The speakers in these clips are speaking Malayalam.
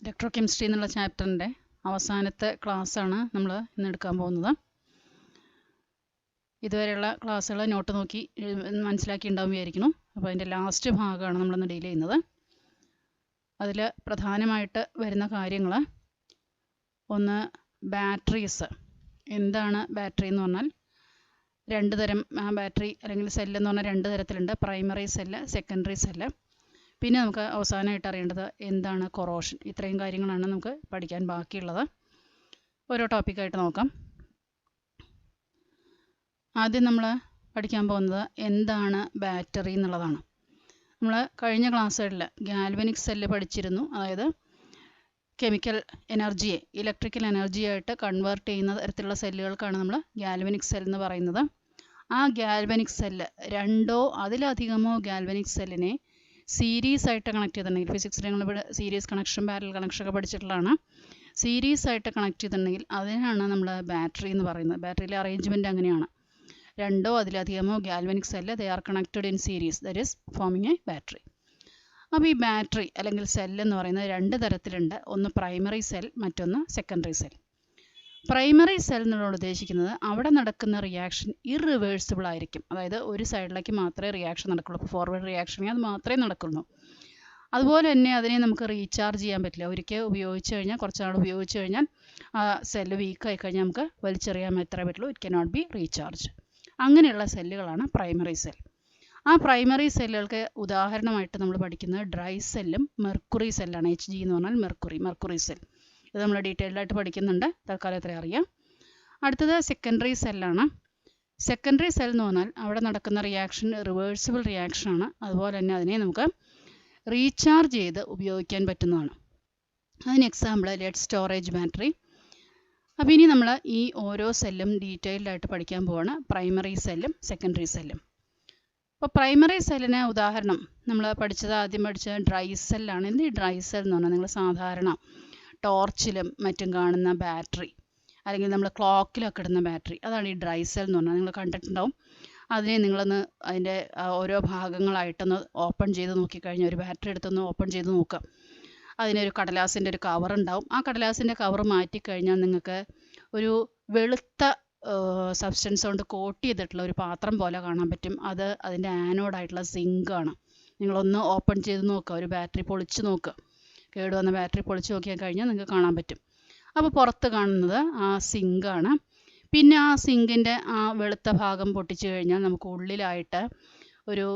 ഇലക്ട്രോകെമിസ്ട്രി എന്നുള്ള ചാപ്റ്ററിൻ്റെ അവസാനത്തെ ക്ലാസ്സാണ് നമ്മൾ ഇന്ന് എടുക്കാൻ പോകുന്നത്. ഇതുവരെയുള്ള ക്ലാസ്സുകൾ നോട്ട് നോക്കി മനസ്സിലാക്കി ഉണ്ടാവും വിചാരിക്കുന്നു. അപ്പോൾ അതിൻ്റെ ലാസ്റ്റ് ഭാഗമാണ് നമ്മളിന്ന് ഡീൽ ചെയ്യുന്നത്. അതിൽ പ്രധാനമായിട്ട് വരുന്ന കാര്യങ്ങൾ, ഒന്ന് ബാറ്ററീസ്. എന്താണ് ബാറ്ററി എന്ന് പറഞ്ഞാൽ രണ്ട് തരം ബാറ്ററി അല്ലെങ്കിൽ സെല്ല് എന്ന് പറഞ്ഞാൽ രണ്ട് തരത്തിലുണ്ട്. Primary cell, secondary cell. പിന്നെ നമുക്ക് അവസാനമായിട്ട് അറിയേണ്ടത് എന്താണ് കൊറോഷൻ. ഇത്രയും കാര്യങ്ങളാണ് നമുക്ക് പഠിക്കാൻ ബാക്കിയുള്ളത്. ഓരോ ടോപ്പിക്കായിട്ട് നോക്കാം. ആദ്യം നമ്മൾ പഠിക്കാൻ പോകുന്നത് എന്താണ് ബാറ്ററി എന്നുള്ളതാണ്. നമ്മൾ കഴിഞ്ഞ ക്ലാസ്സുകളിൽ ഗാൽവനിക് സെല്ല് പഠിച്ചിരുന്നു. അതായത് കെമിക്കൽ എനർജിയെ ഇലക്ട്രിക്കൽ എനർജിയായിട്ട് കൺവേർട്ട് ചെയ്യുന്ന തരത്തിലുള്ള സെല്ലുകൾക്കാണ് നമ്മൾ ഗാൽവനിക് സെൽ എന്ന് പറയുന്നത്. ആ ഗാൽവനിക് സെല്ല് രണ്ടോ അതിലധികമോ ഗാൽവനിക് സെല്ലിനെ സീരീസ് ആയിട്ട് കണക്ട് ചെയ്തിട്ടുണ്ടെങ്കിൽ, ഫിസിക്സിൽ ഞങ്ങൾ സീരീസ് കണക്ഷൻ, പാരലൽ കണക്ഷൻ ഒക്കെ പഠിച്ചിട്ടുള്ളതാണ്. സീരീസ് ആയിട്ട് കണക്ട് ചെയ്തിട്ടുണ്ടെങ്കിൽ അതിനാണ് നമ്മൾ ബാറ്ററി എന്ന് പറയുന്നത്. ബാറ്ററിയിലെ അറേഞ്ച്മെൻറ്റ് അങ്ങനെയാണ്. രണ്ടോ അതിലധികമോ galvanic cell they are connected in series, that is forming a battery. അപ്പോൾ ഈ ബാറ്ററി അല്ലെങ്കിൽ സെൽ എന്ന് പറയുന്നത് രണ്ട് തരത്തിലുണ്ട്. ഒന്ന് പ്രൈമറി സെൽ, മറ്റൊന്ന് സെക്കൻഡറി സെൽ. പ്രൈമറി സെൽ എന്നുള്ളത് ഉദ്ദേശിക്കുന്നത് അവിടെ നടക്കുന്ന റിയാക്ഷൻ ഇറിവേഴ്സിബിൾ ആയിരിക്കും. അതായത് ഒരു സൈഡിലേക്ക് മാത്രമേ റിയാക്ഷൻ നടക്കുള്ളൂ. ഇപ്പോൾ ഫോർവേഡ് റിയാക്ഷൻ അത് മാത്രമേ നടക്കുള്ളൂ. അതുപോലെ തന്നെ അതിനെ നമുക്ക് റീചാർജ് ചെയ്യാൻ പറ്റില്ല. ഒരിക്കൽ ഉപയോഗിച്ച് കഴിഞ്ഞാൽ, കുറച്ച് നാൾ ഉപയോഗിച്ച് കഴിഞ്ഞാൽ ആ സെല്ല് വീക്കായി കഴിഞ്ഞാൽ നമുക്ക് വലിച്ചെറിയാൻ മാത്രമേ പറ്റുള്ളൂ. It cannot be recharge. അങ്ങനെയുള്ള സെല്ലുകളാണ് പ്രൈമറി സെൽ. ആ പ്രൈമറി സെല്ലുകൾക്ക് ഉദാഹരണമായിട്ട് നമ്മൾ പഠിക്കുന്നത് ഡ്രൈ സെല്ലും മെർക്കുറി സെല്ലാണ്. HG എന്ന് പറഞ്ഞാൽ മെർക്കുറി സെൽ. ഇത് നമ്മൾ ഡീറ്റെയിൽഡ് ആയിട്ട് പഠിക്കുന്നുണ്ട്. തൽക്കാലം ഇത്രയും അറിയാം. അടുത്തത് സെക്കൻഡറി സെല്ലാണ്. സെക്കൻഡറി സെൽ എന്ന് പറഞ്ഞാൽ അവിടെ നടക്കുന്ന റിയാക്ഷൻ റിവേഴ്സിബിൾ റിയാക്ഷനാണ്. അതുപോലെ തന്നെ അതിനെ നമുക്ക് റീചാർജ് ചെയ്ത് ഉപയോഗിക്കാൻ പറ്റുന്നതാണ്. അതിന് എക്സാമ്പിൾ ലെഡ് സ്റ്റോറേജ് ബാറ്ററി. അപ്പോൾ ഇനി നമ്മൾ ഈ ഓരോ സെല്ലും ഡീറ്റെയിൽഡ് ആയിട്ട് പഠിക്കാൻ പോവാണ്. പ്രൈമറി സെല്ലും സെക്കൻഡറി സെല്ലും. അപ്പോൾ പ്രൈമറി സെല്ലിന് ഉദാഹരണം നമ്മൾ ആദ്യം പഠിച്ചത് ഡ്രൈ സെല്ലാണ്. എന്ത് ഈ ഡ്രൈ സെൽ എന്ന് പറഞ്ഞാൽ നിങ്ങൾ സാധാരണ ടോർച്ചിലും മറ്റും കാണുന്ന ബാറ്ററി, അല്ലെങ്കിൽ നമ്മൾ ക്ലോക്കിലൊക്കെ ഇടുന്ന ബാറ്ററി, അതാണ് ഈ ഡ്രൈ സെൽ എന്ന് പറഞ്ഞാൽ. നിങ്ങൾ കണ്ടിട്ടുണ്ടാവും. അതിനെ നിങ്ങളൊന്ന് അതിൻ്റെ ഓരോ ഭാഗങ്ങളായിട്ടൊന്ന് ഓപ്പൺ ചെയ്ത് നോക്കിക്കഴിഞ്ഞാൽ, ഒരു ബാറ്ററി എടുത്തൊന്ന് ഓപ്പൺ ചെയ്ത് നോക്കുക. അതിനൊരു കടലാസിൻ്റെ ഒരു കവർ ഉണ്ടാവും. ആ കടലാസിൻ്റെ കവർ മാറ്റിക്കഴിഞ്ഞാൽ നിങ്ങൾക്ക് ഒരു വെളുത്ത സബ്സ്റ്റൻസ് കൊണ്ട് കോട്ട് ചെയ്തിട്ടുള്ള ഒരു പാത്രം പോലെ കാണാൻ പറ്റും. അത് അതിൻ്റെ ആനോഡായിട്ടുള്ള സിങ്കാണ്. നിങ്ങളൊന്ന് ഓപ്പൺ ചെയ്ത് നോക്കുക, ഒരു ബാറ്ററി പൊളിച്ച് നോക്കുക. കേടുവന്ന ബാറ്ററി പൊളിച്ച് നോക്കിയാൽ കഴിഞ്ഞാൽ നിങ്ങൾക്ക് കാണാൻ പറ്റും. അപ്പോൾ പുറത്ത് കാണുന്നത് ആ സിങ്കാണ്. പിന്നെ ആ സിങ്കിൻ്റെ ആ വെളുത്ത ഭാഗം പൊട്ടിച്ച് കഴിഞ്ഞാൽ നമുക്ക് ഉള്ളിലായിട്ട് ഒരു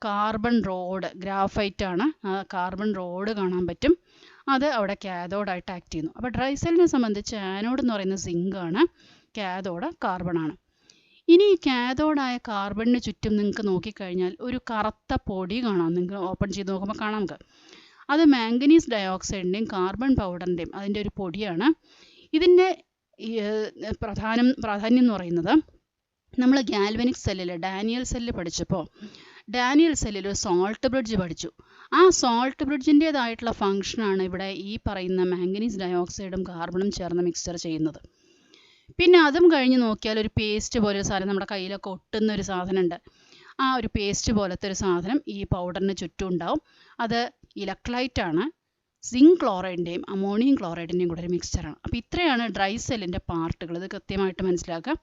കാർബൺ റോഡ്, ഗ്രാഫൈറ്റാണ്, ആ കാർബൺ റോഡ് കാണാൻ പറ്റും. അത് അവിടെ കാഥോഡായിട്ട് ആക്ട് ചെയ്യുന്നു. അപ്പോൾ ഡ്രൈ സെല്ലിനെ സംബന്ധിച്ച് ആനോഡ് എന്ന് പറയുന്ന സിങ്കാണ്, കാഥോഡ് കാർബണാണ്. ഇനി ഈ കാഥോഡായ കാർബണിന് ചുറ്റും നിങ്ങൾക്ക് നോക്കിക്കഴിഞ്ഞാൽ ഒരു കറുത്ത പൊടി കാണാം. നിങ്ങൾക്ക് ഓപ്പൺ ചെയ്ത് നോക്കുമ്പോൾ കാണാം നമുക്ക്. അത് മാംഗനീസ് ഡയോക്സൈഡിൻ്റെയും കാർബൺ പൗഡറിൻ്റെയും അതിൻ്റെ ഒരു പൊടിയാണ്. ഇതിൻ്റെ പ്രാധാന്യം എന്ന് പറയുന്നത്, നമ്മൾ ഗാൽവനിക് സെല്ലിൽ ഡാനിയൽ സെല്ല് പഠിച്ചപ്പോൾ ഡാനിയൽ സെല്ലിൽ ഒരു സോൾട്ട് ബ്രിഡ്ജ് പഠിച്ചു. ആ സോൾട്ട് ബ്രിഡ്ജിൻ്റേതായിട്ടുള്ള ഫംഗ്ഷനാണ് ഇവിടെ ഈ പറയുന്ന മാംഗനീസ് ഡയോക്സൈഡും കാർബണും ചേർന്ന് മിക്സ്ചർ ചെയ്യുന്നത്. പിന്നെ അതും കഴിഞ്ഞ് നോക്കിയാൽ ഒരു പേസ്റ്റ് പോലെ ഒരു സാധനം നമ്മുടെ കയ്യിലൊക്കെ ഒട്ടുന്ന ഒരു സാധനമുണ്ട്. ആ ഒരു പേസ്റ്റ് പോലത്തെ ഒരു സാധനം ഈ പൗഡറിന് ചുറ്റും ഉണ്ടാവും. അത് ഇലക്ട്രോലൈറ്റാണ്. സിങ്ക് ക്ലോറൈഡിൻ്റെയും അമോണിയം ക്ലോറൈഡിൻ്റെയും കൂടെ ഒരു മിക്സ്ചറാണ്. അപ്പോൾ ഇത്രയാണ് ഡ്രൈ സെല്ലിൻ്റെ പാർട്ടുകൾ. ഇത് കൃത്യമായിട്ട് മനസ്സിലാക്കുക.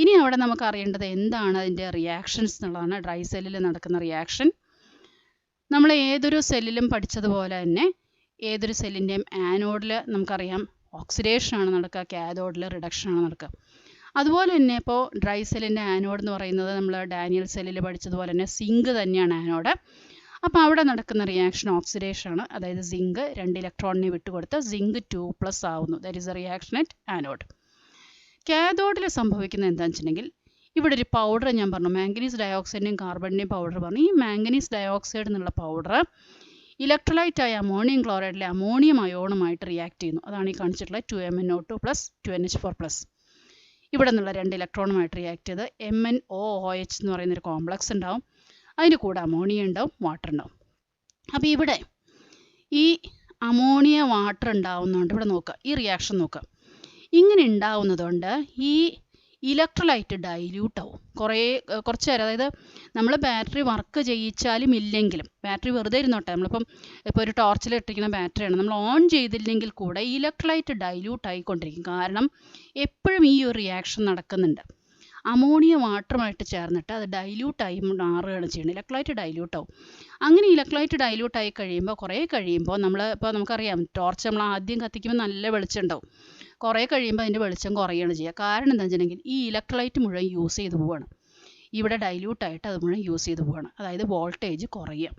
ഇനി അവിടെ നമുക്ക് അറിയേണ്ടത് എന്താണ് അതിൻ്റെ റിയാക്ഷൻസ് എന്നുള്ളതാണ്. ഡ്രൈ സെല്ലിൽ നടക്കുന്ന റിയാക്ഷൻ നമ്മൾ ഏതൊരു സെല്ലിലും പഠിച്ചതുപോലെ തന്നെ ഏതൊരു സെല്ലിൻ്റെയും ആനോഡിൽ നമുക്കറിയാം ഓക്സിഡേഷനാണ് നടക്കുക, കാഥോഡിൽ റിഡക്ഷനാണ് നടക്കുക. അതുപോലെ തന്നെ ഇപ്പോൾ ഡ്രൈ സെല്ലിൻ്റെ ആനോഡ് എന്ന് പറയുന്നത് നമ്മൾ ഡാനിയൽ സെല്ലിൽ പഠിച്ചതുപോലെ തന്നെ സിങ്ക് തന്നെയാണ് ആനോഡ്. അപ്പോൾ അവിടെ നടക്കുന്ന റിയാക്ഷൻ ഓക്സിഡേഷനാണ്. അതായത് സിങ്ക് 2 ഇലക്ട്രോണിനെ വിട്ടുകൊടുത്ത് സിങ്ക് 2+ ആവുന്നു. That is a reaction at anode. കാഥോഡിൽ സംഭവിക്കുന്നത് എന്താണെന്ന് വെച്ചിട്ടുണ്ടെങ്കിൽ, ഇവിടെ ഒരു പൗഡർ ഞാൻ പറഞ്ഞു, മാംഗനീസ് ഡയോക്സൈഡിൻ്റെയും കാർബണിൻ്റെയും പൗഡർ പറഞ്ഞു. ഈ മാംഗനീസ് ഡയോക്സൈഡ് എന്നുള്ള പൗഡർ ഇലക്ട്രോലൈറ്റായ അമോണിയം ക്ലോറൈഡിലെ അമോണിയം അയോണുമായിട്ട് റിയാക്ട് ചെയ്യുന്നു. അതാണ് ഈ കാണിച്ചിട്ടുള്ള 2MnO2+, 2NH4+. ഇവിടെ നിന്നുള്ള 2 ഇലക്ട്രോണുമായിട്ട് റിയാക്ട് ചെയ്ത് MnOOH എന്ന് പറയുന്നൊരു കോംപ്ലക്സ് ഉണ്ടാവും. അതിൻ്റെ കൂടെ അമോണിയ ഉണ്ടാവും, വാട്ടർ ഉണ്ടാവും. അപ്പോൾ ഇവിടെ ഈ അമോണിയ വാട്ടർ ഉണ്ടാവുന്നതുകൊണ്ട് ഇവിടെ നോക്കുക, ഈ റിയാക്ഷൻ നോക്കുക. ഇങ്ങനെ ഉണ്ടാവുന്നതുകൊണ്ട് ഈ ഇലക്ട്രോലൈറ്റ് ഡൈല്യൂട്ട് ആവും. കുറച്ച് നേരം, അതായത് നമ്മൾ ബാറ്ററി വർക്ക് ചെയ്യിച്ചാലും ഇല്ലെങ്കിലും, ബാറ്ററി വെറുതെ ഇരുന്നോട്ടെ, നമ്മളിപ്പം ഇപ്പോൾ ഒരു ടോർച്ചിൽ ഇട്ടിരിക്കുന്ന ബാറ്ററിയാണ്, നമ്മൾ ഓൺ ചെയ്തില്ലെങ്കിൽ കൂടെ ഇലക്ട്രോലൈറ്റ് ഡൈല്യൂട്ട് ആയിക്കൊണ്ടിരിക്കും. കാരണം എപ്പോഴും ഈ ഒരു റിയാക്ഷൻ നടക്കുന്നുണ്ട്. അമോണിയ വാട്ടറുമായിട്ട് ചേർന്നിട്ട് അത് ഡൈല്യൂട്ടായി മാറുകയാണ് ചെയ്യുന്നത്. ഇലക്ട്രോലൈറ്റ് ഡൈല്യൂട്ട് ആവും. അങ്ങനെ ഇലക്ട്രോലൈറ്റ് ഡൈല്യൂട്ട് ആയി കഴിയുമ്പോൾ, കുറേ കഴിയുമ്പോൾ നമുക്കറിയാം, ടോർച്ച് നമ്മൾ ആദ്യം കത്തിക്കുമ്പോൾ നല്ല വെളിച്ചം ഉണ്ടാവും. കുറേ കഴിയുമ്പോൾ അതിൻ്റെ വെളിച്ചം കുറയുകയാണ് ചെയ്യുക. കാരണം എന്താണെന്ന് വെച്ചിട്ടുണ്ടെങ്കിൽ ഈ ഇലക്ട്രോലൈറ്റ് മുഴുവൻ യൂസ് ചെയ്ത് പോവുകയാണ്. ഇവിടെ ഡൈല്യൂട്ടായിട്ട് അത് മുഴുവൻ യൂസ് ചെയ്ത് പോവുകയാണ്. അതായത് വോൾട്ടേജ് കുറയുക.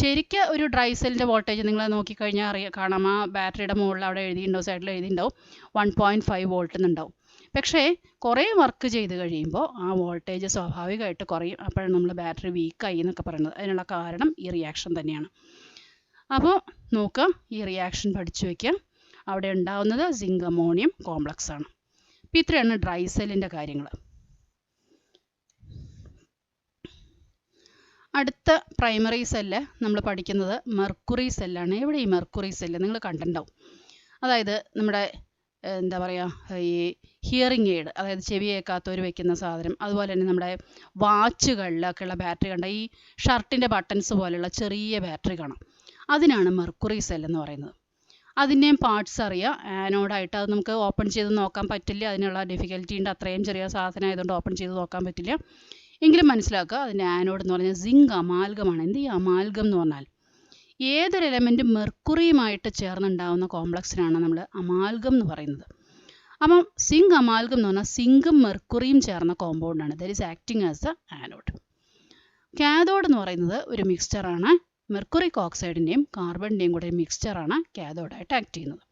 ശരിക്കും ഒരു ഡ്രൈ സെല്ലിൻ്റെ വോൾട്ടേജ് നിങ്ങൾ നോക്കിക്കഴിഞ്ഞാൽ കാണാം, ആ ബാറ്ററിയുടെ മുകളിൽ അവിടെ എഴുതിയിട്ടുണ്ടാവും, സൈഡിൽ എഴുതിയിട്ടുണ്ടാവും 1.5 വോൾട്ട് എന്നുണ്ടാവും. പക്ഷേ കുറേ വർക്ക് ചെയ്ത് കഴിയുമ്പോൾ ആ വോൾട്ടേജ് സ്വാഭാവികമായിട്ട് കുറയും. അപ്പോഴാണ് നമ്മൾ ബാറ്ററി വീക്കായി എന്നൊക്കെ പറയുന്നത്. അതിനുള്ള കാരണം ഈ റിയാക്ഷൻ തന്നെയാണ്. അപ്പോൾ നോക്കുക, ഈ റിയാക്ഷൻ പഠിച്ചു വയ്ക്കുക. അവിടെ ഉണ്ടാവുന്നത് സിങ്ക് അമോണിയം കോംപ്ലക്സ് ആണ്. അപ്പോൾ ഇത്രയാണ് ഡ്രൈ സെല്ലിൻ്റെ കാര്യങ്ങൾ. അടുത്ത പ്രൈമറി സെല്ല് നമ്മൾ പഠിക്കുന്നത് മെർക്കുറി സെല്ലാണ്. എവിടെ ഈ മെർക്കുറി സെല്ല് നിങ്ങൾ കണ്ടിട്ടുണ്ടാവും. അതായത് നമ്മുടെ എന്താ പറയുക, ഈ ഹിയറിംഗ് എയ്ഡ്, അതായത് ചെവി കേൾക്കാത്തവർ വെക്കുന്ന സാധനം, അതുപോലെ തന്നെ നമ്മുടെ വാച്ചുകളിലൊക്കെയുള്ള ബാറ്ററി കണ്ട ഈ ഷർട്ടിൻ്റെ ബട്ടൺസ് പോലെയുള്ള ചെറിയ ബാറ്ററി കാണാം. അതിനാണ് മെർക്കുറി സെൽ എന്ന് പറയുന്നത്. അതിൻ്റെയും പാർട്സ് അറിയാം. ആനോഡായിട്ട് അത് നമുക്ക് ഓപ്പൺ ചെയ്ത് നോക്കാൻ പറ്റില്ല, അതിനുള്ള ഡിഫിക്കൽറ്റി ഉണ്ട്. അത്രയും ചെറിയ സാധനം ആയതുകൊണ്ട് ഓപ്പൺ ചെയ്ത് നോക്കാൻ പറ്റില്ല. എങ്കിലും മനസ്സിലാക്കുക, അതിൻ്റെ ആനോഡ് എന്ന് പറഞ്ഞാൽ സിങ്ക് അമാൽഗമാണ്. എന്ത് ഈ അമാൽഗം എന്ന് പറഞ്ഞാൽ ഏതൊരു എലമെൻറ്റും മെർക്കുറിയുമായിട്ട് ചേർന്നുണ്ടാകുന്ന കോംപ്ലക്സിനാണ് നമ്മൾ അമാൽഗം എന്ന് പറയുന്നത്. അപ്പം സിങ്ക് അമാൽഗം എന്ന് പറഞ്ഞാൽ സിങ്കും മെർക്കുറിയും ചേർന്ന കോമ്പൗണ്ടാണ്. That is acting as a anode. Cathode എന്ന് പറയുന്നത് ഒരു മിക്സ്ചറാണ്. മെർക്കുറിക് ഓക്സൈഡിൻ്റെയും കാർബണിൻ്റെയും കൂടെ മിക്സ്ചറാണ് കാഥോഡായിട്ട് ആക്ട് ചെയ്യുന്നത്.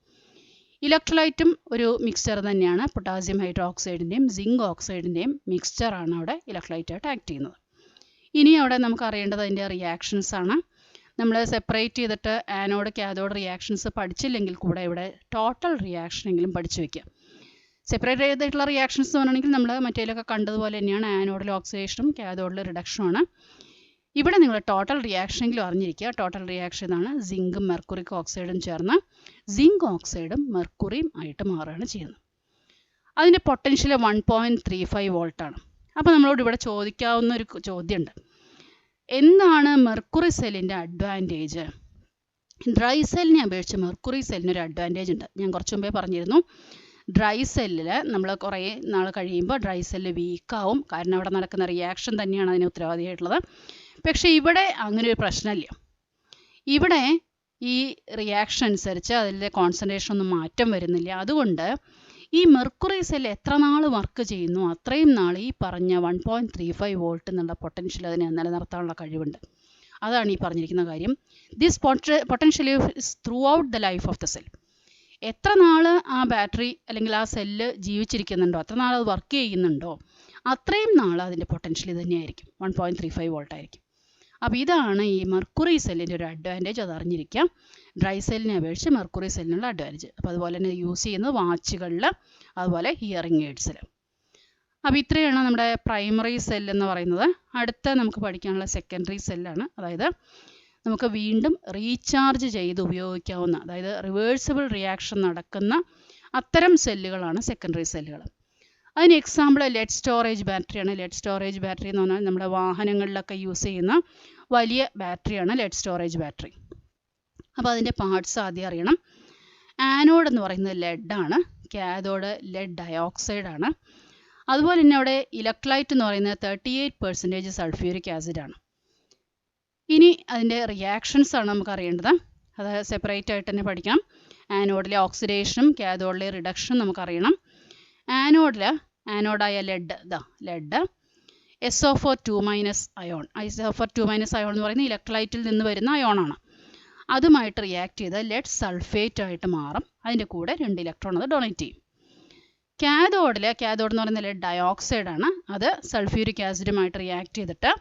ഇലക്ട്രോലൈറ്റും ഒരു മിക്സ്ചർ തന്നെയാണ്. പൊട്ടാസ്യം ഹൈഡ്രോക്സൈഡിൻ്റെയും സിങ്ക് ഓക്സൈഡിൻ്റെയും മിക്സ്ചറാണ് അവിടെ ഇലക്ട്രോലൈറ്റായിട്ട് ആക്ട് ചെയ്യുന്നത്. ഇനി അവിടെ നമുക്ക് അറിയേണ്ടത് അതിൻ്റെ റിയാക്ഷൻസ് ആണ്. നമ്മൾ സെപ്പറേറ്റ് ചെയ്തിട്ട് ആനോഡ് കാഥോഡ് റിയാക്ഷൻസ് പഠിച്ചില്ലെങ്കിൽ കൂടെ ഇവിടെ ടോട്ടൽ റിയാക്ഷനെങ്കിലും പഠിച്ചു വയ്ക്കുക. സെപ്പറേറ്റ് ചെയ്തിട്ടുള്ള റിയാക്ഷൻസ് എന്ന് പറഞ്ഞിട്ടുണ്ടെങ്കിൽ നമ്മൾ മറ്റേലൊക്കെ കണ്ടതുപോലെ തന്നെയാണ്. ആനോഡിൽ ഓക്സിഡേഷനും കാഥോഡിൽ റിഡക്ഷനുമാണ്. ഇവിടെ നിങ്ങൾ ടോട്ടൽ റിയാക്ഷനെങ്കിലും അറിഞ്ഞിരിക്കുക. ടോട്ടൽ റിയാക്ഷൻ ആണ് സിങ്കും മെർക്കുറിക് ഓക്സൈഡും ചേർന്ന് സിങ്ക് ഓക്സൈഡും മെർക്കുറിയും ആയിട്ട് മാറുകയാണ് ചെയ്യുന്നത്. അതിൻ്റെ പൊട്ടൻഷ്യൽ 1.35 വോൾട്ടാണ്. അപ്പോൾ നമ്മളോട് ഇവിടെ ചോദിക്കാവുന്ന ഒരു ചോദ്യമുണ്ട്, എന്താണ് മെർക്കുറി സെല്ലിൻ്റെ അഡ്വാൻറ്റേജ്? ഡ്രൈ സെല്ലിനെ അപേക്ഷിച്ച് മെർക്കുറി സെല്ലിനൊരു അഡ്വാൻറ്റേജ് ഉണ്ട്. ഞാൻ കുറച്ച് മുമ്പേ പറഞ്ഞിരുന്നു, ഡ്രൈ സെല്ലിൽ നമ്മൾ കുറേ നാൾ കഴിയുമ്പോൾ ഡ്രൈ സെല്ല് വീക്കാവും. കാരണം അവിടെ നടക്കുന്ന റിയാക്ഷൻ തന്നെയാണ് അതിന് ഉത്തരവാദിയായിട്ടുള്ളത്. പക്ഷേ ഇവിടെ അങ്ങനെ ഒരു പ്രശ്നമില്ല. ഇവിടെ ഈ റിയാക്ഷൻ അനുസരിച്ച് അതിൻ്റെ കോൺസെൻട്രേഷൻ ഒന്നും മാറ്റം വരുന്നില്ല. അതുകൊണ്ട് ഈ മെർക്കുറി സെല്ല് എത്ര നാൾ വർക്ക് ചെയ്യുന്നു അത്രയും നാൾ ഈ പറഞ്ഞ 1.35 വോൾട്ട് എന്നുള്ള പൊട്ടൻഷ്യൽ അതിനെ നിലനിർത്താനുള്ള കഴിവുണ്ട്. അതാണ് ഈ പറഞ്ഞിരിക്കുന്ന കാര്യം. This potential is through out the life of the cell. എത്ര നാൾ ആ ബാറ്ററി അല്ലെങ്കിൽ ആ സെല്ല് ജീവിച്ചിരിക്കുന്നുണ്ടോ, എത്ര നാൾ അത് വർക്ക് ചെയ്യുന്നുണ്ടോ, അത്രയും നാൾ അതിൻ്റെ പൊട്ടൻഷ്യൽ തന്നെയായിരിക്കും, 1.35 വോൾട്ട് ആയിരിക്കും. അപ്പോൾ ഇതാണ് ഈ മെർക്കുറി സെല്ലിൻ്റെ ഒരു അഡ്വാൻറ്റേജ്. അത് അറിഞ്ഞിരിക്കാം. ഡ്രൈ സെല്ലിനെ അപേക്ഷിച്ച് മെർക്കുറി സെല്ലിനുള്ള അഡ്വാൻറ്റേജ്. അപ്പോൾ അതുപോലെ തന്നെ യൂസ് ചെയ്യുന്നത് വാച്ചുകളിൽ, അതുപോലെ ഹിയറിംഗ് എയ്ഡ്സിൽ. അപ്പോൾ ഇത്രയാണ് നമ്മുടെ പ്രൈമറി സെൽ എന്ന് പറയുന്നത്. അടുത്ത നമുക്ക് പഠിക്കാനുള്ള സെക്കൻഡറി സെല്ലാണ്. അതായത് നമുക്ക് വീണ്ടും റീചാർജ് ചെയ്ത് ഉപയോഗിക്കാവുന്ന, അതായത് റിവേഴ്സിബിൾ റിയാക്ഷൻ നടക്കുന്ന അത്തരം സെല്ലുകളാണ് സെക്കൻഡറി സെല്ലുകൾ. അതിന് എക്സാമ്പിൾ ലെഡ് സ്റ്റോറേജ് ബാറ്ററിയാണ്. ലെഡ് സ്റ്റോറേജ് ബാറ്ററി എന്ന് പറഞ്ഞാൽ നമ്മുടെ വാഹനങ്ങളിലൊക്കെ യൂസ് ചെയ്യുന്ന വലിയ ബാറ്ററിയാണ് ലെഡ് സ്റ്റോറേജ് ബാറ്ററി. അപ്പോൾ അതിൻ്റെ പാർട്സ് ആദ്യം അറിയണം. ആനോഡ് എന്ന് പറയുന്നത് ലെഡാണ്, കാഥോഡ് ലെഡ് ഡയോക്സൈഡ് ആണ്. അതുപോലെ തന്നെ അവിടെ ഇലക്ട്രോലൈറ്റ് എന്ന് പറയുന്നത് 38% സൾഫ്യൂരിക് ആസിഡാണ്. ഇനി അതിൻ്റെ റിയാക്ഷൻസ് ആണ് നമുക്ക് അറിയേണ്ടത്. അത് സെപ്പറേറ്റ് ആയിട്ട് തന്നെ പഠിക്കാം. ആനോഡിലെ ഓക്സിഡേഷനും കാഥോഡിലെ റിഡക്ഷനും നമുക്കറിയണം. ആനോഡായ lead SO4 ion. SO4 ion എന്ന് പറയുന്നത് ഇലക്ട്രോലൈറ്റിൽ നിന്ന് വരുന്ന അയോണാണ്. അതുമായിട്ട് റിയാക്ട് ചെയ്ത് ലെഡ് സൾഫേറ്റ് ആയിട്ട് മാറും. അതിൻ്റെ കൂടെ 2 ഇലക്ട്രോൺ അത് ഡൊണേറ്റ് ചെയ്യും. കാഥോഡ് എന്ന് പറയുന്ന ലെഡ് ഡയോക്സൈഡ് ആണ്. അത് സൾഫ്യൂരിക് ആസിഡുമായിട്ട് റിയാക്ട് ചെയ്തിട്ട്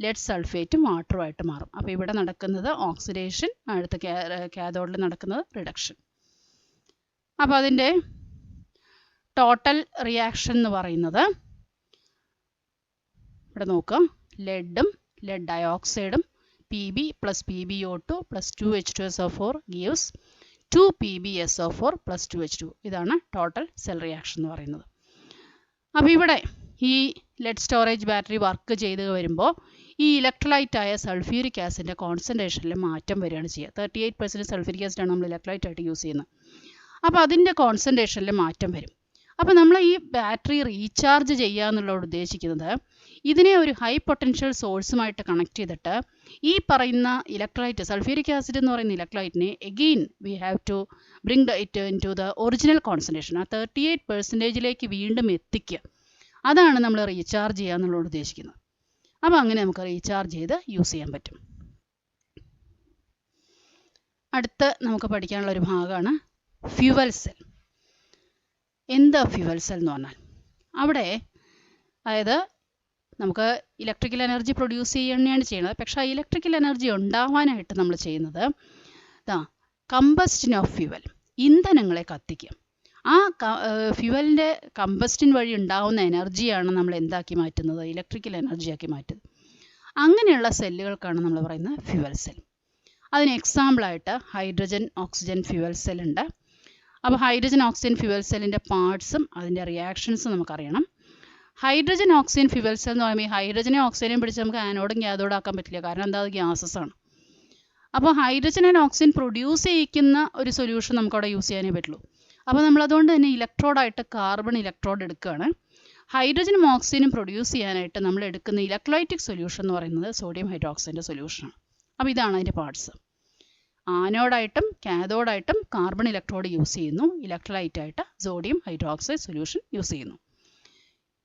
ലെഡ് സൾഫേറ്റും വാട്ടറുമായിട്ട് മാറും. അപ്പോൾ ഇവിടെ നടക്കുന്നത് ഓക്സിഡേഷൻ, അടുത്ത കാഥോഡിൽ നടക്കുന്നത് റിഡക്ഷൻ. അപ്പോൾ അതിൻ്റെ ടോട്ടൽ റിയാക്ഷൻ എന്ന് പറയുന്നത് ഇവിടെ നോക്കുക, ലെഡും lead ഡയോക്സൈഡും Pb plus PbO2 plus 2H2SO4 gives 2PbSO4 plus 2H2. ഇതാണ് ടോട്ടൽ സെൽ റിയാക്ഷൻ എന്ന് പറയുന്നത്. അപ്പോൾ ഇവിടെ ഈ ലെഡ് സ്റ്റോറേജ് ബാറ്ററി വർക്ക് ചെയ്ത് വരുമ്പോൾ ഈ ഇലക്ട്രോലൈറ്റായ സൾഫ്യൂരിക് ആസിഡിൻ്റെ കോൺസെൻട്രേഷനിൽ മാറ്റം വരികയാണ് ചെയ്യുക. 38% സൾഫ്യൂരിക് ആസിഡാണ് നമ്മൾ ഇലക്ട്രോലൈറ്റായിട്ട് യൂസ് ചെയ്യുന്നത്. അപ്പോൾ അതിൻ്റെ കോൺസെൻട്രേഷനിൽ മാറ്റം വരും. അപ്പോൾ നമ്മൾ ഈ ബാറ്ററി റീചാർജ് ചെയ്യുക എന്നുള്ളത് ഉദ്ദേശിക്കുന്നത് ഇതിനെ ഒരു ഹൈ പൊട്ടൻഷ്യൽ സോഴ്സുമായിട്ട് കണക്ട് ചെയ്തിട്ട് ഈ പറയുന്ന ഇലക്ട്രോലൈറ്റ് സൾഫ്യൂരിക് ആസിഡ് എന്ന് പറയുന്ന ഇലക്ട്രോലൈറ്റിനെ again we have to bring it into the original concentration, ആ 38%ലേക്ക് വീണ്ടും എത്തിക്കുക. അതാണ് നമ്മൾ റീചാർജ് ചെയ്യുക എന്നുള്ളത് ഉദ്ദേശിക്കുന്നത്. അപ്പോൾ അങ്ങനെ നമുക്ക് റീചാർജ് ചെയ്ത് യൂസ് ചെയ്യാൻ പറ്റും. അടുത്ത് നമുക്ക് പഠിക്കാനുള്ള ഒരു ഭാഗമാണ് ഫ്യൂവൽ സെൽ. എന്താ ഫ്യൂവൽ സെൽ എന്ന് പറഞ്ഞാൽ? അവിടെ അതായത് നമുക്ക് ഇലക്ട്രിക്കൽ എനർജി പ്രൊഡ്യൂസ് തന്നെയാണ് ചെയ്യുന്നത്. പക്ഷേ ആ ഇലക്ട്രിക്കൽ എനർജി ഉണ്ടാവാനായിട്ട് നമ്മൾ ചെയ്യുന്നത് കമ്പസ്റ്റിൻ ഓഫ് ഫ്യൂവൽ, ഇന്ധനങ്ങളെ കത്തിക്കുക. ആ ഫ്യൂവലിൻ്റെ കമ്പസ്റ്റിൻ വഴി ഉണ്ടാകുന്ന എനർജിയാണ് നമ്മൾ എന്താക്കി മാറ്റുന്നത്? ഇലക്ട്രിക്കൽ എനർജിയാക്കി മാറ്റുന്നത്. അങ്ങനെയുള്ള സെല്ലുകൾക്കാണ് നമ്മൾ പറയുന്നത് ഫ്യൂവൽ സെൽ. അതിന് എക്സാമ്പിളായിട്ട് ഹൈഡ്രജൻ ഓക്സിജൻ ഫ്യൂവൽ സെൽ ഉണ്ട്. അപ്പോൾ ഹൈഡ്രജൻ ഓക്സിജൻ ഫ്യൂവൽ സെല്ലിൻ്റെ പാർട്സും അതിൻ്റെ റിയാക്ഷൻസും നമുക്കറിയണം. ഹൈഡ്രജൻ ഓക്സിജൻ ഫ്യൂവൽ സെൽ എന്ന് പറയുമ്പോൾ ഈ ഹൈഡ്രജനെ ഓക്സിജനെയും പിടിച്ച് നമുക്ക് ആനോഡും ക്യാഥോഡും ആക്കാൻ പറ്റില്ല. കാരണം എന്താ, അത് ഗ്യാസസ് ആണ്. അപ്പോൾ ഹൈഡ്രജൻ ആൻഡ് ഓക്സിജൻ പ്രൊഡ്യൂസ് ചെയ്യിക്കുന്ന ഒരു സൊല്യൂഷൻ നമുക്കവിടെ യൂസ് ചെയ്യാനേ പറ്റുള്ളൂ. അപ്പോൾ നമ്മളതുകൊണ്ട് തന്നെ ഇലക്ട്രോഡായിട്ട് കാർബൺ ഇലക്ട്രോഡ് എടുക്കുകയാണ്. ഹൈഡ്രജനും ഓക്സിജനും പ്രൊഡ്യൂസ് ചെയ്യാനായിട്ട് നമ്മൾ എടുക്കുന്ന ഇലക്ട്രോലൈറ്റിക് സൊല്യൂഷൻ എന്ന് പറയുന്നത് സോഡിയം ഹൈഡ്രോക്സൈഡിൻ്റെ സൊല്യൂഷനാണ്. അപ്പോൾ ഇതാണ് അതിൻ്റെ പാർട്സ്. ആനോഡായിട്ടും കാഥോഡായിട്ടും കാർബൺ ഇലക്ട്രോഡ് യൂസ് ചെയ്യുന്നു, ഇലക്ട്രോലൈറ്റായിട്ട് സോഡിയം ഹൈഡ്രോക്സൈഡ് സൊല്യൂഷൻ യൂസ് ചെയ്യുന്നു.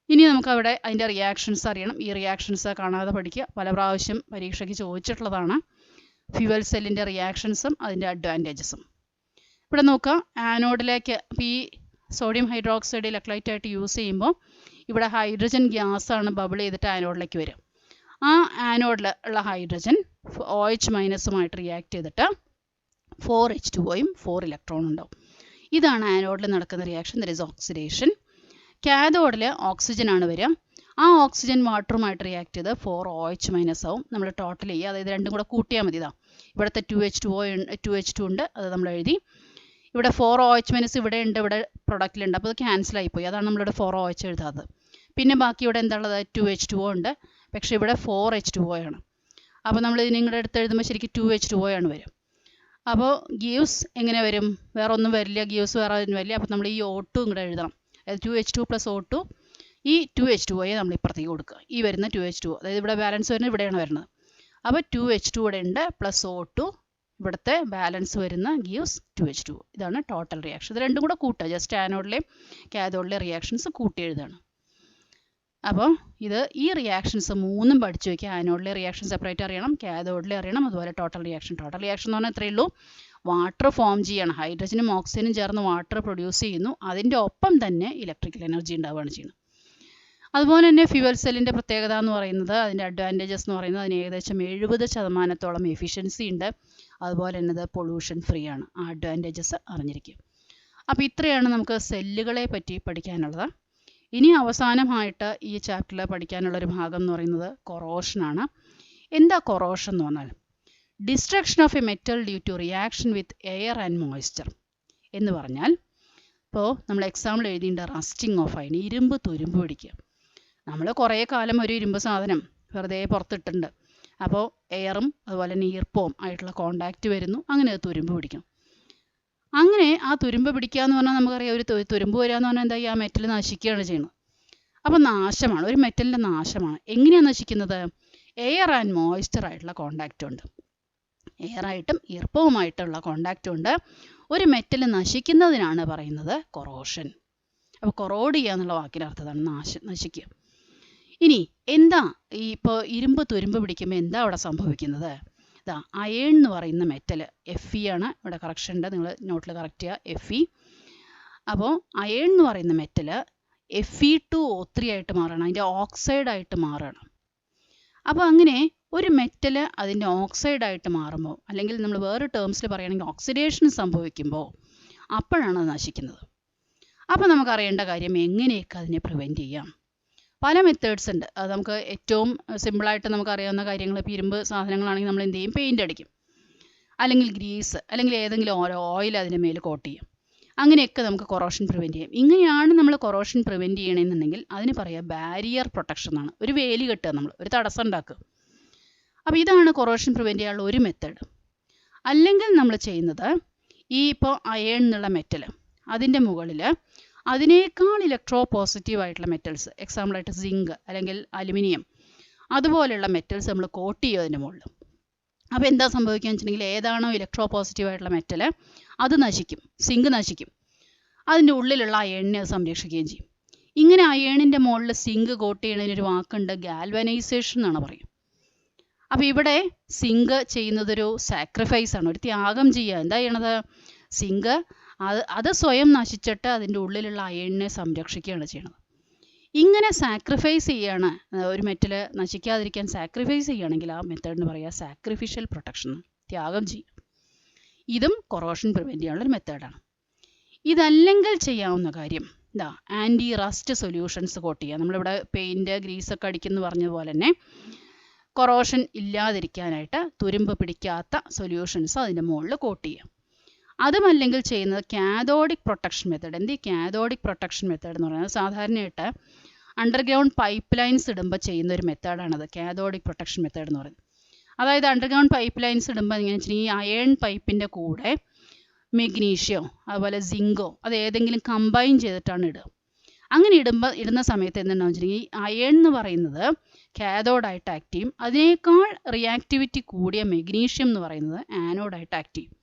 ഇനി നമുക്കവിടെ അതിൻ്റെ റിയാക്ഷൻസ് അറിയണം. ഈ റിയാക്ഷൻസ് കാണാതെ പഠിക്കുക, പല പ്രാവശ്യം പരീക്ഷയ്ക്ക് ചോദിച്ചിട്ടുള്ളതാണ്. ഫ്യൂവൽ സെല്ലിൻ്റെ റിയാക്ഷൻസും അതിൻ്റെ അഡ്വാൻറ്റേജസും. ഇവിടെ നോക്കുക, ആനോഡിലേക്ക് ഈ സോഡിയം ഹൈഡ്രോക്സൈഡ് ഇലക്ട്രോലൈറ്റായിട്ട് യൂസ് ചെയ്യുമ്പോൾ ഇവിടെ ഹൈഡ്രജൻ ഗ്യാസാണ് ബബിൾ ചെയ്തിട്ട് ആനോഡിലേക്ക് വരും. ആ ആനോഡിൽ ഉള്ള ഹൈഡ്രജൻ OH മൈനസുമായിട്ട് റിയാക്ട് ചെയ്തിട്ട് 4H2Oയും 4 ഇലക്ട്രോണും ഉണ്ടാവും. ഇതാണ് ആനോഡിൽ നടക്കുന്ന റിയാക്ഷൻ, ദറ്റ് ഈസ് ഓക്സിഡേഷൻ. കാഥോഡിൽ ഓക്സിജൻ ആണ് വരിക. ആ ഓക്സിജൻ വാട്ടറുമായിട്ട് റിയാക്ട് ചെയ്ത് 4OH മൈനസ് ആവും. നമ്മൾ ടോട്ടൽ ചെയ്യുക, അതായത് രണ്ടും കൂടെ കൂട്ടിയാൽ മതി. ഇതാ ഇവിടുത്തെ 2H2 ഉണ്ട്, അത് നമ്മൾ എഴുതി. ഇവിടെ 4OH മൈനസ് ഇവിടെ ഉണ്ട്, ഇവിടെ പ്രൊഡക്റ്റിലുണ്ട്, അപ്പോൾ അത് ക്യാൻസൽ ആയിപ്പോയി. അതാണ് നമ്മളിവിടെ 4OH എഴുതാത്തത്. പിന്നെ ബാക്കി ഇവിടെ എന്താ ഉള്ളത്? 2H2O ഉണ്ട്, പക്ഷേ ഇവിടെ 4H2O ആണ്. അപ്പോൾ നമ്മൾ ഇതിനെ ഇങ്ങോട്ട് എടുത്ത് എഴുതുമ്പോൾ ശരിക്കും 2H2O ആണ് വരും. അപ്പോൾ ഗീവ്സ് എങ്ങനെ വരും? വേറെ ഒന്നും വരില്ല, ഗീവ്സ് വേറെ ഒന്നും വരില്ല. അപ്പോൾ നമ്മൾ ഈ O2 ഇങ്ങോട്ട് എഴുതണം. അതായത് 2H2 + O2, ഈ 2H2Oയെ നമ്മൾ ഇപ്പുറത്തേക്ക് കൊടുക്കുക. ഈ വരുന്ന 2H2O, അതായത് ഇവിടെ ബാലൻസ് വരുന്നത് ഇവിടെയാണ് വരുന്നത്. അപ്പോൾ 2H2 ഇവിടെ ഉണ്ട്, പ്ലസ് O2 ഇവിടുത്തെ ബാലൻസ് വരുന്ന ഗീവ്സ് 2H2O. ഇതാണ് ടോട്ടൽ റിയാക്ഷൻ. ഇത് രണ്ടും കൂടെ കൂട്ടുക, ജസ്റ്റ് ആനോഡിലെയും കാഥോഡിലെയും റിയാക്ഷൻസ് കൂട്ടി എഴുതാണ്. അപ്പോൾ ഈ റിയാക്ഷൻസ് മൂന്നും പഠിച്ചു വയ്ക്കുക. ആനോഡിലെ റിയാക്ഷൻ സെപ്പറേറ്റ് അറിയണം, കാഥോഡിലെ അറിയണം, അതുപോലെ ടോട്ടൽ റിയാക്ഷൻ. ടോട്ടൽ റിയാക്ഷൻ എന്ന് പറഞ്ഞാൽ ഇത്രയേ ഉള്ളൂ, വാട്ടർ ഫോം ചെയ്യണം. ഹൈഡ്രജനും ഓക്സിജനും ചേർന്ന് വാട്ടർ പ്രൊഡ്യൂസ് ചെയ്യുന്നു, അതിൻ്റെ ഒപ്പം തന്നെ ഇലക്ട്രിക്കൽ എനർജി ഉണ്ടാവുകയാണ് ചെയ്യുന്നത്. അതുപോലെ തന്നെ ഫ്യൂവൽ സെല്ലിൻ്റെ പ്രത്യേകത എന്ന് പറയുന്നത്, അതിൻ്റെ അഡ്വാൻറ്റേജസ് എന്ന് പറയുന്നത്, അതിന് ഏകദേശം 70% എഫിഷ്യൻസി ഉണ്ട്. അതുപോലെ തന്നെ ഇത് പൊള്യൂഷൻ ഫ്രീ ആണ്. ആ അഡ്വാൻറ്റേജസ് അറിഞ്ഞിരിക്കും. അപ്പോൾ ഇത്രയാണ് നമുക്ക് സെല്ലുകളെ പറ്റി പഠിക്കാനുള്ളത്. ഇനി അവസാനമായിട്ട് ഈ ചാപ്റ്ററിൽ പഠിക്കാനുള്ളൊരു ഭാഗം എന്ന് പറയുന്നത് കൊറോഷനാണ്. എന്താ കൊറോഷൻ എന്ന് പറഞ്ഞാൽ? Destruction of a metal due to reaction with air and moisture എന്ന് പറഞ്ഞാൽ, ഇപ്പോൾ നമ്മൾ എക്സാമ്പിൾ എഴുതിയിട്ട് റസ്റ്റിംഗ് ഓഫ് അയൺ, ഇരുമ്പ് തുരുമ്പ് പിടിക്കുക. നമ്മൾ കുറേ കാലം ഒരു ഇരുമ്പ് സാധനം വെറുതെ പുറത്തിട്ടുണ്ട്, അപ്പോൾ എയറും അതുപോലെ തന്നെ ഈർപ്പവും ആയിട്ടുള്ള കോണ്ടാക്റ്റ് വരുന്നു, അങ്ങനെ അത് തുരുമ്പ് പിടിക്കും. അങ്ങനെ ആ തുരുമ്പ് പിടിക്കുക എന്ന് പറഞ്ഞാൽ നമുക്കറിയാം, ഒരു തുരുമ്പ് വരിക എന്ന് പറഞ്ഞാൽ എന്താ, ആ മെറ്റൽ നശിക്കുകയാണ് ചെയ്യുന്നത്. അപ്പോൾ നാശമാണ്, ഒരു മെറ്റലിൻ്റെ നാശമാണ്. എങ്ങനെയാണ് നശിക്കുന്നത്? എയർ ആൻഡ് മോയ്സ്ചർ ആയിട്ടുള്ള കോണ്ടാക്റ്റ് ഉണ്ട്, എയറായിട്ടും ഈർപ്പവുമായിട്ടുള്ള കോണ്ടാക്റ്റ് ഉണ്ട്. ഒരു മെറ്റൽ നശിക്കുന്നതിനാണ് പറയുന്നത് കൊറോഷൻ. അപ്പോൾ കൊറോഡ് ചെയ്യുക എന്നുള്ള വാക്കിൻ്റെ അർത്ഥമാണ് നശിക്കുക. ഇനി എന്താ ഇപ്പോൾ ഇരുമ്പ് തുരുമ്പ് പിടിക്കുമ്പോൾ എന്താ അവിടെ സംഭവിക്കുന്നത്? ഇതാ അയേൺ എന്ന് പറയുന്ന മെറ്റൽ, Fe ആണ് ഇവിടെ കറക്ഷൻ ഉണ്ട്, നിങ്ങൾ നോട്ടിൽ കറക്റ്റ് ചെയ്യുക, Fe. അപ്പോൾ അയേൺ എന്ന് പറയുന്ന മെറ്റൽ Fe2O3 ആയിട്ട് മാറണം, അതിൻ്റെ ഓക്സൈഡായിട്ട് മാറണം. അപ്പോൾ അങ്ങനെ ഒരു മെറ്റൽ അതിൻ്റെ ഓക്സൈഡായിട്ട് മാറുമ്പോൾ, അല്ലെങ്കിൽ നമ്മൾ വേറെ ടേംസിൽ പറയുകയാണെങ്കിൽ ഓക്സിഡേഷൻ സംഭവിക്കുമ്പോൾ, അപ്പോഴാണ് അത് നശിക്കുന്നത്. അപ്പോൾ നമുക്കറിയേണ്ട കാര്യം എങ്ങനെയൊക്കെ അതിനെ പ്രിവെൻറ്റ് ചെയ്യാം. പല മെത്തേഡ്സ് ഉണ്ട്. അത് നമുക്ക് ഏറ്റവും സിമ്പിളായിട്ട് നമുക്കറിയാവുന്ന കാര്യങ്ങൾ, ഇപ്പോൾ ഇരുമ്പ് സാധനങ്ങളാണെങ്കിൽ നമ്മൾ എന്ത് ചെയ്യും? പെയിൻ്റ് അടിക്കും, അല്ലെങ്കിൽ ഗ്രീസ്, അല്ലെങ്കിൽ ഏതെങ്കിലും ഓയിൽ അതിൻ്റെ മേൽ കോട്ട് ചെയ്യും. അങ്ങനെയൊക്കെ നമുക്ക് കൊറോഷൻ പ്രിവെൻറ്റ് ചെയ്യാം. ഇങ്ങനെയാണ് നമ്മൾ കൊറോഷൻ പ്രിവെൻറ്റ് ചെയ്യണമെന്നുണ്ടെങ്കിൽ അതിന് പറയുക ബാരിയർ പ്രൊട്ടക്ഷൻ എന്നാണ്. ഒരു വേലി കെട്ടുക, നമ്മൾ ഒരു തടസ്സം ഉണ്ടാക്കുക. അപ്പോൾ ഇതാണ് കൊറോഷൻ പ്രിവെൻറ്റ് ചെയ്യാനുള്ള ഒരു മെത്തേഡ്. അല്ലെങ്കിൽ നമ്മൾ ചെയ്യുന്നത് ഈ ഇപ്പോൾ അയേൺ എന്നുള്ള മെറ്റൽ അതിൻ്റെ മുകളിൽ അതിനേക്കാൾ ഇലക്ട്രോ പോസിറ്റീവ് ആയിട്ടുള്ള മെറ്റൽസ്, എക്സാമ്പിളായിട്ട് സിങ്ക് അല്ലെങ്കിൽ അലുമിനിയം അതുപോലെയുള്ള മെറ്റൽസ് നമ്മൾ കോട്ട് ചെയ്യുക അതിൻ്റെ മുകളിൽ. അപ്പോൾ എന്താ സംഭവിക്കുക വെച്ചിട്ടുണ്ടെങ്കിൽ ഏതാണോ ഇലക്ട്രോ പോസിറ്റീവ് ആയിട്ടുള്ള മെറ്റൽ അത് നശിക്കും, സിങ്ക് നശിക്കും, അതിൻ്റെ ഉള്ളിലുള്ള അയേണിനെ അത് സംരക്ഷിക്കുകയും ചെയ്യും. ഇങ്ങനെ അയേണിൻ്റെ മുകളിൽ സിങ്ക് കോട്ട് ചെയ്യുന്നതിനൊരു വാക്കുണ്ട്, ഗാൽവനൈസേഷൻ എന്നാണ് പറയും. അപ്പോൾ ഇവിടെ സിങ്ക് ചെയ്യുന്നതൊരു സാക്രിഫൈസ് ആണ്, ഒരു ത്യാഗം ചെയ്യുക. എന്താ ചെയ്യണത്? സിങ്ക് അത് സ്വയം നശിച്ചിട്ട് അതിൻ്റെ ഉള്ളിലുള്ള അയേണിനെ സംരക്ഷിക്കുകയാണ് ചെയ്യണത്. ഇങ്ങനെ സാക്രിഫൈസ് ചെയ്യാണ്, ഒരു മെറ്റൽ നശിക്കാതിരിക്കാൻ സാക്രിഫൈസ് ചെയ്യുകയാണെങ്കിൽ ആ മെത്തേഡിന് പറയുക സാക്രിഫിഷ്യൽ പ്രൊട്ടക്ഷൻ, ത്യാഗം ചെയ്യും. ഇതും കൊറോഷൻ പ്രിവെൻറ്റ് ചെയ്യാനുള്ളൊരു മെത്തേഡാണ്. ഇതല്ലെങ്കിൽ ചെയ്യാവുന്ന കാര്യം എന്താ? ആൻറ്റി റസ്റ്റ് സൊല്യൂഷൻസ് കോട്ട് ചെയ്യുക. നമ്മളിവിടെ പെയിൻറ്റ് ഗ്രീസൊക്കെ അടിക്കുന്നു പറഞ്ഞ പോലെ തന്നെ കൊറോഷൻ ഇല്ലാതിരിക്കാനായിട്ട് തുരുമ്പ് പിടിക്കാത്ത സൊല്യൂഷൻസ് അതിൻ്റെ മുകളിൽ കോട്ട് ചെയ്യുക. അതുമല്ലെങ്കിൽ ചെയ്യുന്നത് കാഥോഡിക് പ്രൊട്ടക്ഷൻ മെത്തേഡ്. എന്ത് ഈ കാഥോഡിക് പ്രൊട്ടക്ഷൻ മെത്തേഡ് എന്ന് പറയുന്നത്? സാധാരണയായിട്ട് അണ്ടർഗ്രൗണ്ട് പൈപ്പ് ലൈൻസ് ഇടുമ്പോൾ ചെയ്യുന്ന ഒരു മെത്തേഡാണത്, കാഥോഡിക് പ്രൊട്ടക്ഷൻ മെത്തേഡ് എന്ന് പറയുന്നത്. അതായത് അണ്ടർഗ്രൗണ്ട് പൈപ്പ് ലൈൻസ് ഇടുമ്പോൾ എങ്ങനെ വെച്ചിട്ടുണ്ടെങ്കിൽ ഈ അയേൺ പൈപ്പിൻ്റെ കൂടെ മെഗ്നീഷ്യോ അതുപോലെ സിങ്കോ അത് ഏതെങ്കിലും കമ്പൈൻ ചെയ്തിട്ടാണ് ഇടുക. അങ്ങനെ ഇടുന്ന സമയത്ത് എന്തുണ്ടാവും വെച്ചിട്ടുണ്ടെങ്കിൽ ഈ അയേൺ എന്ന് പറയുന്നത് കാഥോഡായിട്ട് ആക്ട് ചെയ്യും. അതിനേക്കാൾ റിയാക്ടിവിറ്റി കൂടിയ മെഗ്നീഷ്യം എന്ന് പറയുന്നത് ആനോഡായിട്ട് ആക്ട് ചെയ്യും.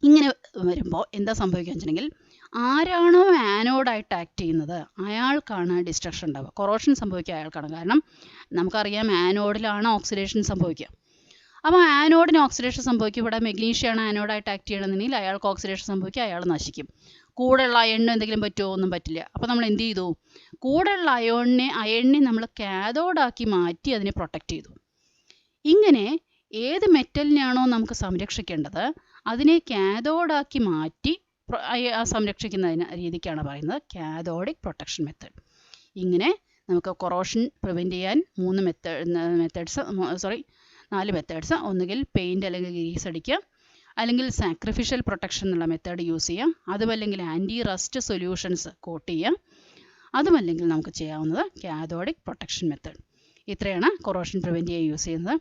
ഇങ്ങനെ വരുമ്പോൾ എന്താ സംഭവിക്കുക വെച്ചിട്ടുണ്ടെങ്കിൽ ആരാണോ ആനോഡായിട്ട് ആക്ട് ചെയ്യുന്നത് അയാൾക്കാണ് ഡിസ്ട്രക്ഷൻ ഉണ്ടാവുക, കൊറോഷൻ സംഭവിക്കുക അയാൾക്കാണ്. കാരണം നമുക്കറിയാം ആനോഡിലാണ് ഓക്സിഡേഷൻ സംഭവിക്കുക. അപ്പോൾ ആനോഡിന് ഓക്സിഡേഷൻ സംഭവിക്കും. ഇവിടെ മെഗ്നീഷ്യമാണ് ആനോഡായിട്ട് ആക്ട് ചെയ്യണമെന്നുണ്ടെങ്കിൽ അയാൾക്ക് ഓക്സിഡേഷൻ സംഭവിക്കുക, അയാൾ നശിക്കും. കൂടെയുള്ള അയണിന് എന്തെങ്കിലും പറ്റുമോ? ഒന്നും പറ്റില്ല. അപ്പോൾ നമ്മൾ എന്ത് ചെയ്തു? കൂടെയുള്ള അയണിനെ നമ്മൾ കാഥോഡാക്കി മാറ്റി അതിനെ പ്രൊട്ടക്റ്റ് ചെയ്തു. ഇങ്ങനെ ഏത് മെറ്റലിനാണോ നമുക്ക് സംരക്ഷിക്കേണ്ടത് അതിനെ കാഥോഡാക്കി മാറ്റി സംരക്ഷിക്കുന്ന രീതിക്കാണ് പറയുന്നത് കാഥോഡിക് പ്രൊട്ടക്ഷൻ മെത്തേഡ്. ഇങ്ങനെ നമുക്ക് കൊറോഷൻ പ്രിവെൻറ്റ് ചെയ്യാൻ 4 മെത്തേഡ്സ്. ഒന്നുകിൽ പെയിൻറ്റ് അല്ലെങ്കിൽ ഗ്രീസ് അടിക്കുക, അല്ലെങ്കിൽ സാക്രിഫിഷ്യൽ പ്രൊട്ടക്ഷൻ എന്നുള്ള മെത്തേഡ് യൂസ് ചെയ്യാം, അതുമല്ലെങ്കിൽ ആൻറ്റി റസ്റ്റ് സൊല്യൂഷൻസ് കോട്ട് ചെയ്യാം, അതുമല്ലെങ്കിൽ നമുക്ക് ചെയ്യാവുന്നത് കാഥോഡിക് പ്രൊട്ടക്ഷൻ മെത്തേഡ്. ഇത്രയാണ് കൊറോഷൻ പ്രിവെൻറ്റ് ചെയ്യാൻ യൂസ് ചെയ്യുന്നത്.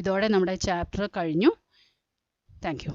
ഇതോടെ നമ്മുടെ ചാപ്റ്റർ കഴിഞ്ഞു. Thank you.